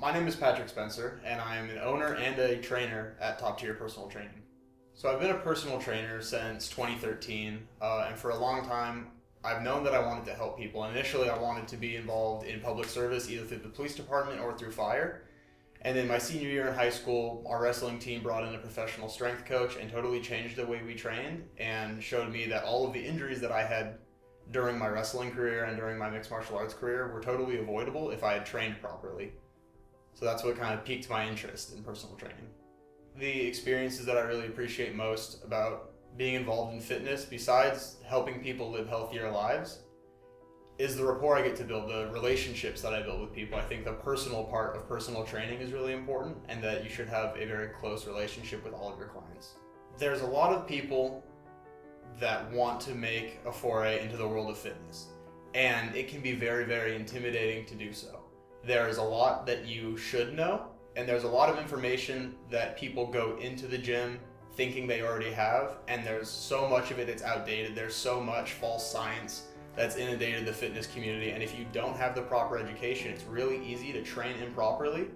My name is Patrick Spencer, and I am an owner and a trainer at Top Tier Personal Training. So I've been a personal trainer since 2013, and for a long time, I've known that I wanted to help people. Initially, I wanted to be involved in public service, either through the police department or through fire. And then my senior year in high school, our wrestling team brought in a professional strength coach and totally changed the way we trained and showed me that all of the injuries that I had during my wrestling career and during my mixed martial arts career were totally avoidable if I had trained properly. So that's what kind of piqued my interest in personal training. The experiences that I really appreciate most about being involved in fitness, besides helping people live healthier lives, is the rapport I get to build, the relationships that I build with people. I think the personal part of personal training is really important, and that you should have a very close relationship with all of your clients. There's a lot of people that want to make a foray into the world of fitness, and it can be very, very intimidating to do so. There's a lot that you should know, and there's a lot of information that people go into the gym thinking they already have, and there's so much of it that's outdated. There's so much false science that's inundated the fitness community, and if you don't have the proper education, it's really easy to train improperly,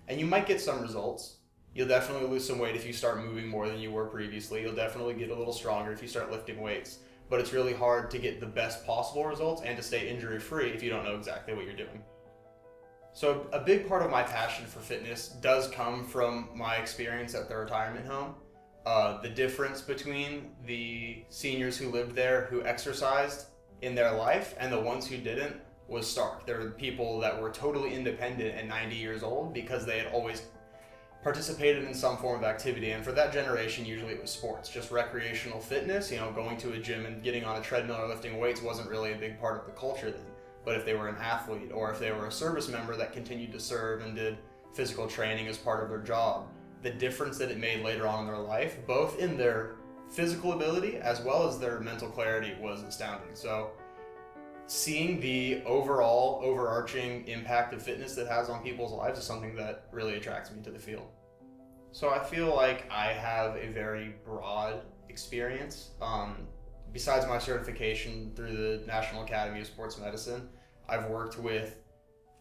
and you might get some results. You'll definitely lose some weight if you start moving more than you were previously. You'll definitely get a little stronger if you start lifting weights, but it's really hard to get the best possible results and to stay injury-free if you don't know exactly what you're doing. So a big part of my passion for fitness does come from my experience at the retirement home. The difference between the seniors who lived there who exercised in their life and the ones who didn't was stark. There were people that were totally independent at 90 years old because they had always participated in some form of activity, and for that generation usually it was sports, just recreational fitness. Going to a gym and getting on a treadmill or lifting weights wasn't really a big part of the culture then. But if they were an athlete, or if they were a service member that continued to serve and did physical training as part of their job, the difference that it made later on in their life, both in their physical ability as well as their mental clarity, was astounding. So seeing the overall overarching impact of fitness that has on people's lives is something that really attracts me to the field. So I feel like I have a very broad experience. Besides my certification through the National Academy of Sports Medicine, I've worked with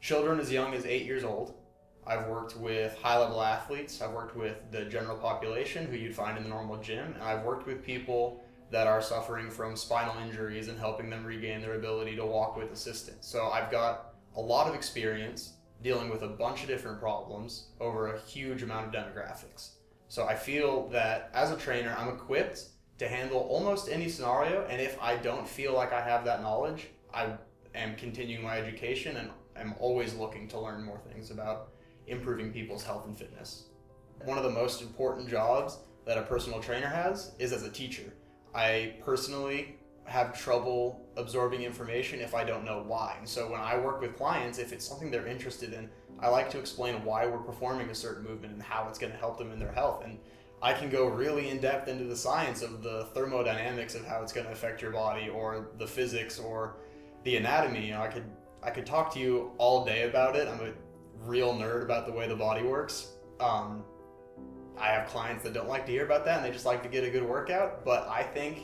children as young as 8 years old. I've worked with high-level athletes. I've worked with the general population who you'd find in the normal gym. And I've worked with people that are suffering from spinal injuries and helping them regain their ability to walk with assistance. So I've got a lot of experience dealing with a bunch of different problems over a huge amount of demographics. So I feel that as a trainer, I'm equipped to handle almost any scenario, and if I don't feel like I have that knowledge, I am continuing my education and I'm always looking to learn more things about improving people's health and fitness. One of the most important jobs that a personal trainer has is as a teacher. I personally have trouble absorbing information if I don't know why. And so when I work with clients, if it's something they're interested in, I like to explain why we're performing a certain movement and how it's going to help them in their health. And I can go really in depth into the science of the thermodynamics of how it's going to affect your body, or the physics, or the anatomy. I could talk to you all day about it. I'm a real nerd about the way the body works. I have clients that don't like to hear about that and they just like to get a good workout, but I think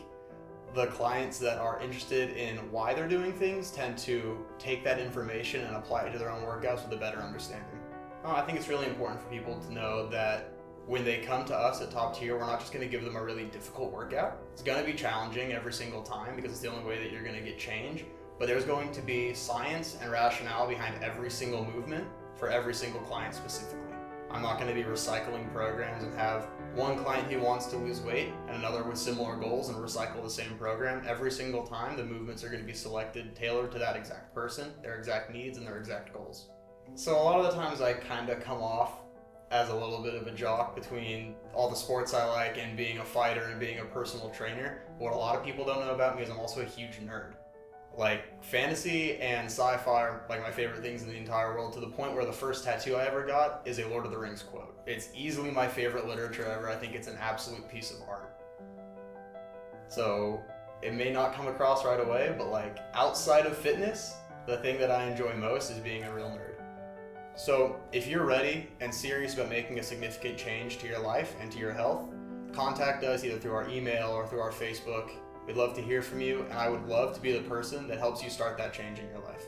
the clients that are interested in why they're doing things tend to take that information and apply it to their own workouts with a better understanding. I think it's really important for people to know that when they come to us at Top Tier, we're not just going to give them a really difficult workout. It's going to be challenging every single time because it's the only way that you're going to get change, but there's going to be science and rationale behind every single movement for every single client specifically. I'm not going to be recycling programs and have one client who wants to lose weight and another with similar goals and recycle the same program. Every single time, the movements are going to be selected, tailored to that exact person, their exact needs, and their exact goals. So a lot of the times I kind of come off as a little bit of a jock between all the sports I like and being a fighter and being a personal trainer. What a lot of people don't know about me is I'm also a huge nerd. Like, fantasy and sci-fi are like my favorite things in the entire world, to the point where the first tattoo I ever got is a Lord of the Rings quote. It's easily my favorite literature ever. I think it's an absolute piece of art. So it may not come across right away, but like, outside of fitness, the thing that I enjoy most is being a real nerd. So if you're ready and serious about making a significant change to your life and to your health, contact us either through our email or through our Facebook. We'd love to hear from you, and I would love to be the person that helps you start that change in your life.